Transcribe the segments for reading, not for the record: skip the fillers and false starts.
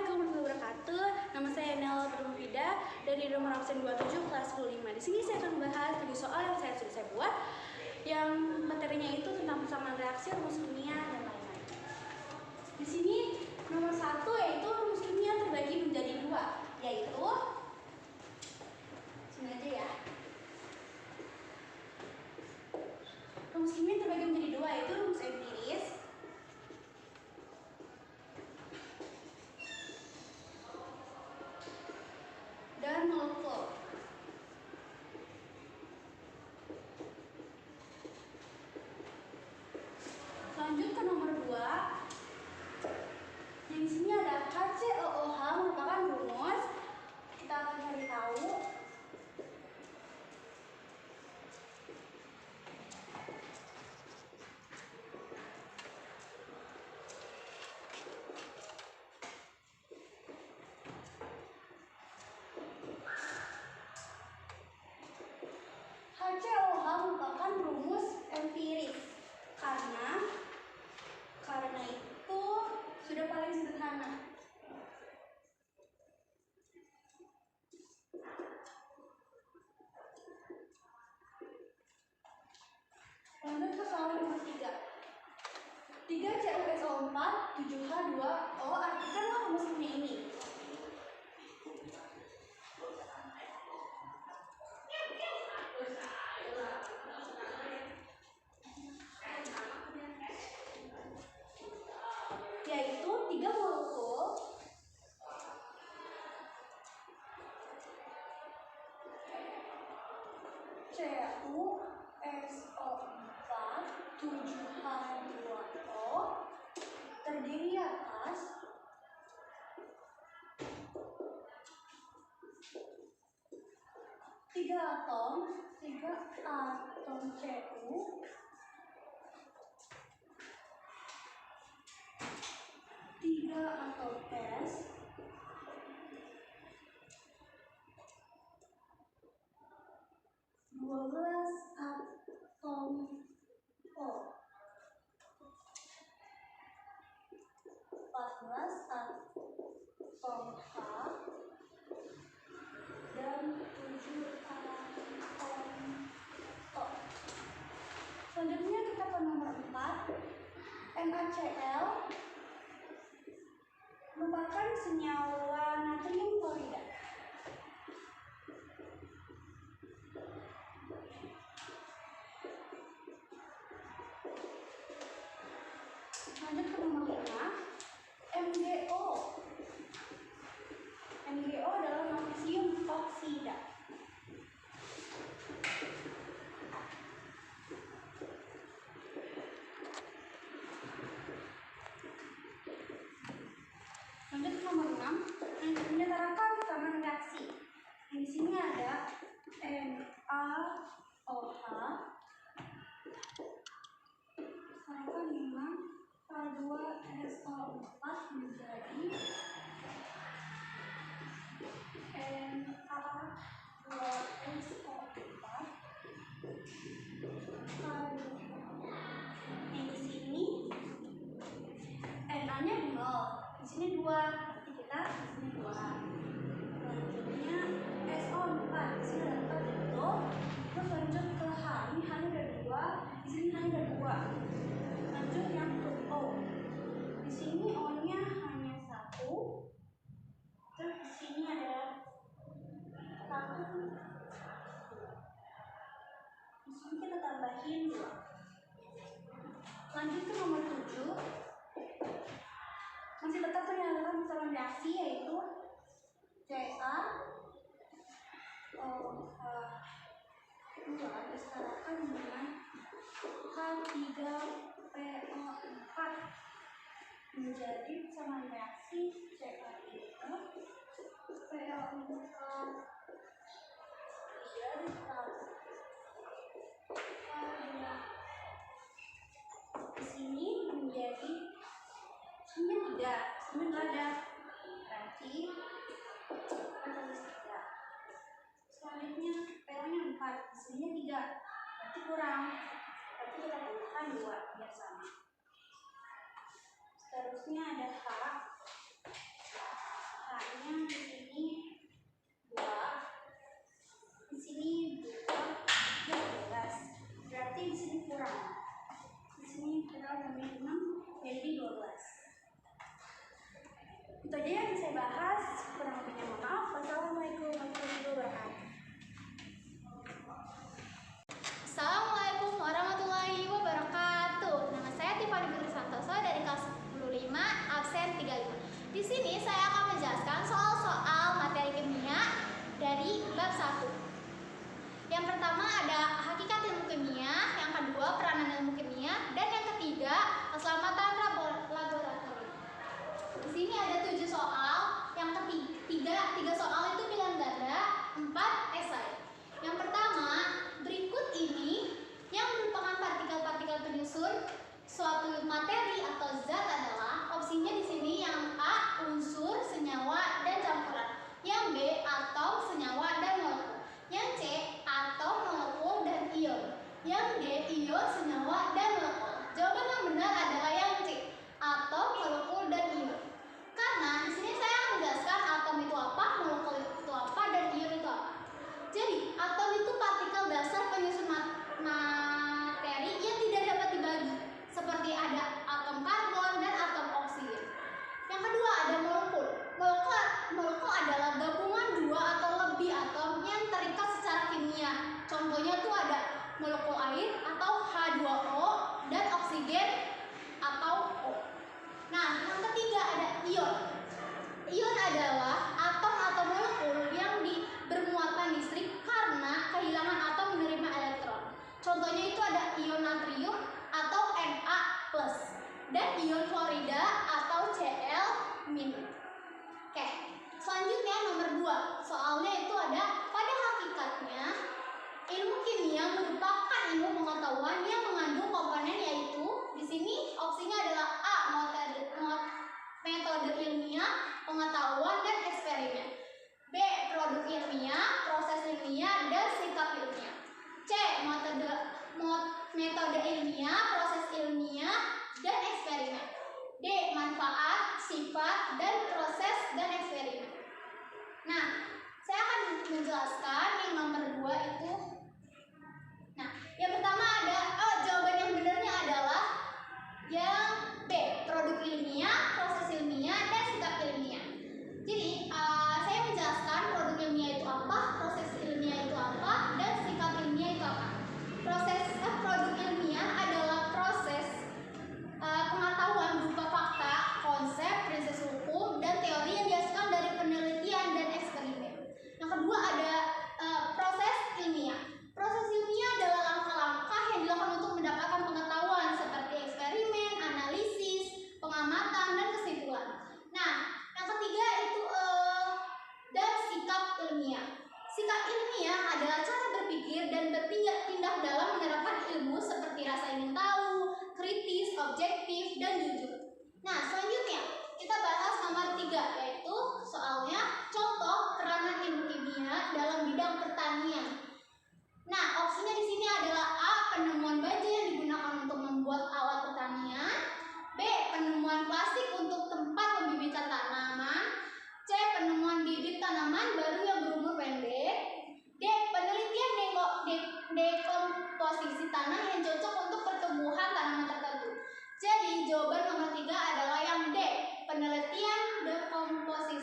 Assalamualaikum warahmatullahi wabarakatuh. Nama saya Nela Permufida dari nomor absen 27 kelas 15. Di sini saya akan membahas 7 soal yang sudah saya buat, yang materinya itu tentang persamaan reaksi, rumus kimia dan lain-lain. Di sini nomor 1 yaitu rumus kimia terbagi menjadi 2, yaitu sini aja ya. Rumus kimia terbagi menjadi 2 yaitu rumus empiris dan molekul. Lanjut ke nomor 2. Yang di sini ada HCOOH merupakan rumus. Kita akan cari tahu. HCOH merupakan rumus empiris karena itu sudah paling sederhana. Lanjut ke soal nomor 3. 3CuSO4 7H2O, artikanlah rumus kimia ini. Yaitu 3 molekul CuSO4 7H2O terdiri atas tiga atom Cu, tiga atom S, dua belas atom O, 14 atom H, dan 7 atom O. Selanjutnya kita ke nomor 4. NaCl merupakan senyawa natrium klorida. Lanjut ke nomor 5. MgO. MgO adalah magnesium oksida. Lanjut ke nomor 6. Menyetarakan persamaan reaksi. Di sini ada NaOH setarakan dengan H2SO4 menjadi Na2SO4. Yang di sini Na-nya 0, di sini 2, berarti kita di sini 2. Selanjutnya SO4, di sini ada 4 bentuk. Terus lanjut ke H, ini H-nya ada 2, di sini H-nya ada 2. Lanjut yang ke O, di sini O-nya hanya 1. Terus di sini ada 1. Di sini kita tambahin 2. Lanjut ke nomor 7. Masih tetap menyalakan persamaan reaksi, yaitu CaOH2 disetarakan dengan H3PO4 menjadi persamaan reaksi CaO3PO4 di sini menjadi sini 3, sini nggak ada, berarti tulis 3. Selanjutnya PO-nya 4, di sini 3, berarti kurang, berarti kita tambahkan 2 biar sama. Seterusnya ada H, Itu aja yang saya bahas. Kurang lebihnya mohon maaf. Wassalamualaikum warahmatullahi wabarakatuh. Assalamualaikum warahmatullahi wabarakatuh. Nama saya Tiffany Putri Santoso dari kelas 15 absen 35. Di sini saya akan menjelaskan soal-soal materi kimia dari bab 1. Yang pertama ada hakikat ilmu kimia, yang kedua peranan ilmu kimia, dan yang ketiga keselamatan laboratorium. Di sini ada 7 soal, yang ketiga 3 soal itu pilihan ganda, 4 esai. Yang pertama, berikut ini yang merupakan partikel-partikel penyusun suatu materi atau zat adalah opsinya di sini yang A unsur, senyawa, dan campuran, yang B atom, senyawa, dan molekul, yang C atom, molekul, dan ion, yang D ion, senyawa, dan molekul. Jawaban yang benar adalah yang C atom, molekul, dan ion. Karena di sini saya menjelaskan atom itu apa, molekul itu apa, dan ion itu apa. Jadi atom itu partikel dasar penyusun materi yang tidak dapat dibagi, seperti ada atom karbon dan atom oksigen. Yang kedua ada molekul. Molekul adalah gabungan 2 atau lebih atom yang terikat secara kimia. Contohnya tuh ada molekul air atau H2O dan oksigen atau O. Nah, yang ketiga ada ion. Ion adalah atom atau molekul yang bermuatan listrik karena kehilangan atom menerima elektron. Contohnya itu ada ion natrium atau Na+, dan ion fluorida atau Cl-. Oke, selanjutnya nomor 2. Soalnya itu ada pada hakikatnya ilmu kimia merupakan ilmu pengetahuan yang mengandung komponen, yaitu di sini opsinya adalah A metode ilmiah, pengetahuan, dan eksperimen. B produk ilmiah, proses ilmiah, dan sikap ilmiah. C metode ilmiah, proses ilmiah, dan eksperimen. D manfaat, sifat, dan proses dan eksperimen. Nah, saya akan menjelaskan yang nomor 2 itu. Nah, yang pertama ada jawaban yang benarnya adalah yang B produk ilmiah, proses ilmiah, dan sikap ilmiah. Jadi saya menjelaskan produk ilmiah itu apa, proses ilmiah itu apa, dan sikap ilmiah itu apa. Produk ilmiah adalah proses pengetahuan berupa fakta, konsep, prinsip hukum, dan teori yang dihasilkan dari penelitian dan eksperimen. Yang kedua ada proses ilmiah. Proses ilmiah adalah langkah-langkah yang dilakukan untuk mendapatkan pengetahuan seperti eksperimen, analisis, pengamatan, dan kesimpulan. Nah, yang ketiga itu dan sikap ilmiah. Sikap ilmiah adalah cara berpikir dan bertindak dalam menerapkan ilmu seperti rasa ingin tahu, kritis, objektif, dan jujur. Nah, selanjutnya kita bahas nomor 3, yaitu soalnya contoh peranan ilmu kimia dalam bidang pertanian. Nah, opsinya di sini adalah A penemuan baja yang digunakan untuk membuat alat pertanian, B penemuan plastik untuk tempat pembibitan tanaman, C penemuan bibit tanaman baru yang berumur pendek, D penelitian dekomposisi tanah yang cocok untuk pertumbuhan tanaman tertentu. Jadi jawaban nomor 3 adalah yang D penelitian dekomposisi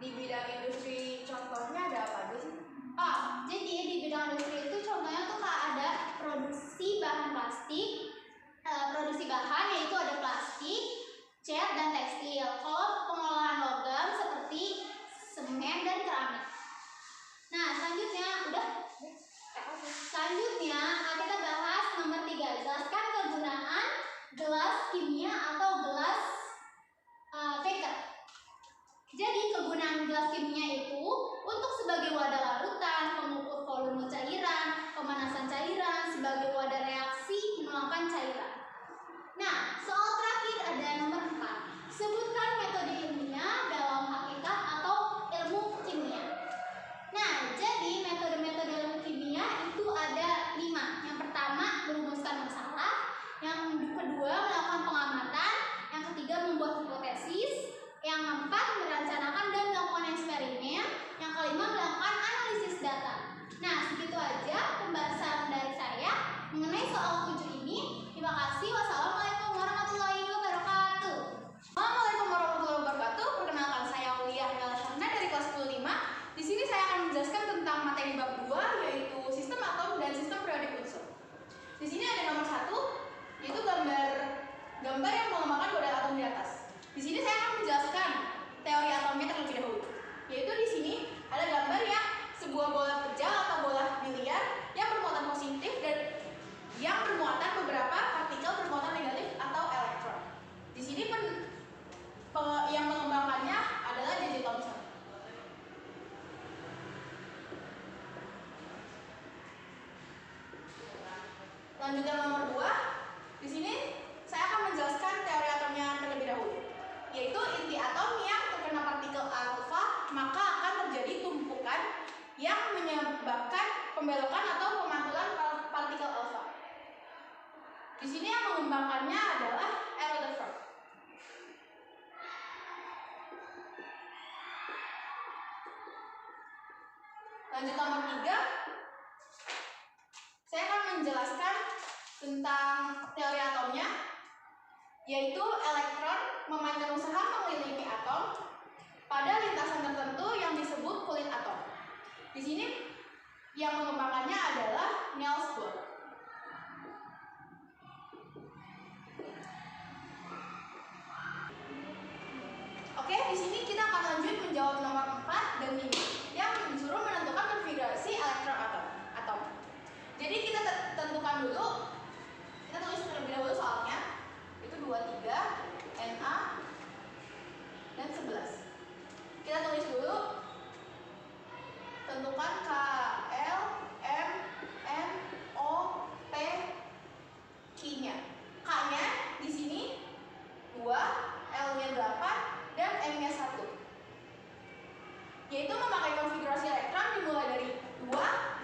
di bidang industri contohnya ada apa aja sih? Oh, jadi di bidang industri itu contohnya tuh Kak ada produksi bahan plastik, produksi bahan yaitu ada plastik, cat dan tekstil. Kalau pengolahan logam seperti semen dan keramik. Nah, selanjutnya kita bahas nomor 3. Jelaskan kegunaan gelas kimia atau gelas beker. Jadi kegunaan gelas kimia itu untuk sebagai wadah larutan, pengukur volume cairan, pemanasan cairan, sebagai wadah reaksi menuangkan cairan. Nah, soal terakhir ada nomor 4. Sebutkan metode ilmiah dalam hakikat atau ilmu kimia. Nah, jadi metode-metode ilmu kimia itu ada 5. Yang pertama, merumuskan masalah. Yang kedua, melakukan pengamatan. Yang ketiga, membuat hipotesis. Yang keempat, merencanakan dan melakukan eksperimen. Yang kelima, melakukan analisis data. Nah, segitu aja pembahasan dari saya mengenai soal 7 ini. Terima kasih. Wassalamualaikum warahmatullahi wabarakatuh. Assalamualaikum warahmatullahi wabarakatuh. Perkenalkan, saya Aulia Syahna dari kelas 15. Di sini saya akan menjelaskan tentang materi bab 2 yaitu sistem atom dan sistem periodik unsur. Di sini ada nomor 1 yaitu gambar yang mengembangkan model atom di atas. Di sini saya akan menjelaskan teori atomnya terlebih dahulu. Yaitu di sini ada gambar yang sebuah bola pejal atau bola biliar yang bermuatan positif dan yang bermuatan beberapa partikel bermuatan negatif atau elektron. Di sini yang mengembangkannya adalah J.J. Thomson. Lanjut yang nomor 2. Di sini saya akan menjelaskan teori atomnya terlebih dahulu. Yaitu inti atom yang terkena partikel alfa, maka akan terjadi tumpukan yang menyebabkan pembelokan atau pemantulan partikel alfa. Di sini yang mengembangkannya adalah Rutherford. Lanjut nomor 3. Saya akan menjelaskan tentang teori atomnya, yaitu elektron memainkan usaha mengelilingi atom pada lintasan tertentu yang disebut kulit atom. Di sini yang mengembangkannya adalah Niels Bohr. Oke, di sini kita akan lanjut menjawab nomor 4 dan 5 yang disuruh menentukan konfigurasi elektron atom. Jadi kita tentukan dulu, kita tulis terlebih dahulu soalnya. Itu 2, 3, Na, dan 11. Kita tulis dulu, tentukan K, L, M, N, O, P, Q-nya. K-nya di sini 2, L-nya 8, dan M-nya 1. Yaitu memakai konfigurasi elektron dimulai dari 2,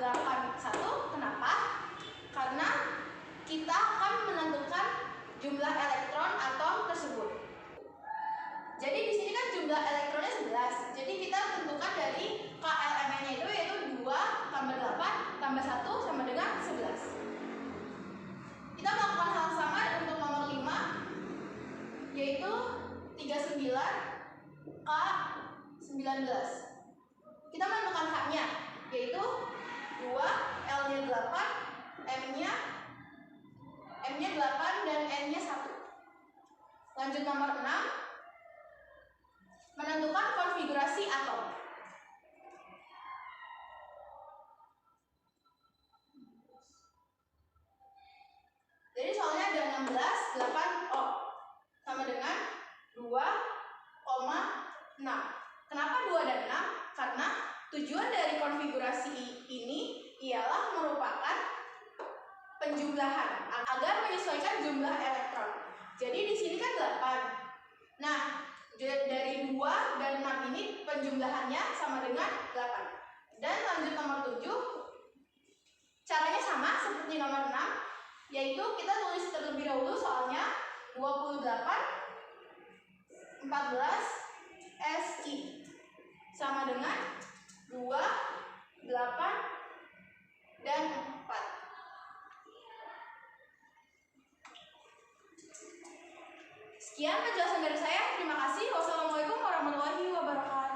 8, 1. Kenapa? Karena kita akan menentukan jumlah elektron atom tersebut. Jadi di sini kan jumlah elektronnya 11. Jadi kita tentukan dari KLMN-nya itu yaitu 2 tambah 8 tambah 1 sama dengan 11. Kita melakukan hal sama untuk nomor 5 yaitu 39 K19. Kita menentukan H-nya yaitu 2, L-nya 8, M-nya 8 dan N-nya 1. Lanjut nomor 6, menentukan konfigurasi atom. Jadi soalnya ada 16, 8, O sama dengan 2,6. Kenapa 2 dan 6? Karena tujuan dari konfigurasi ini ialah merupakan penjumlahan agar menyesuaikan jumlah elektron. Jadi di sini kan 8. Nah, dari 2 dan 6 ini penjumlahannya sama dengan 8. Dan lanjut nomor 7. Caranya sama seperti nomor 6, yaitu kita tulis terlebih dahulu soalnya 28 14 SI sama dengan 2, 8, dan 4. Sekian penjelasan dari saya. Terima kasih. Wassalamualaikum warahmatullahi wabarakatuh.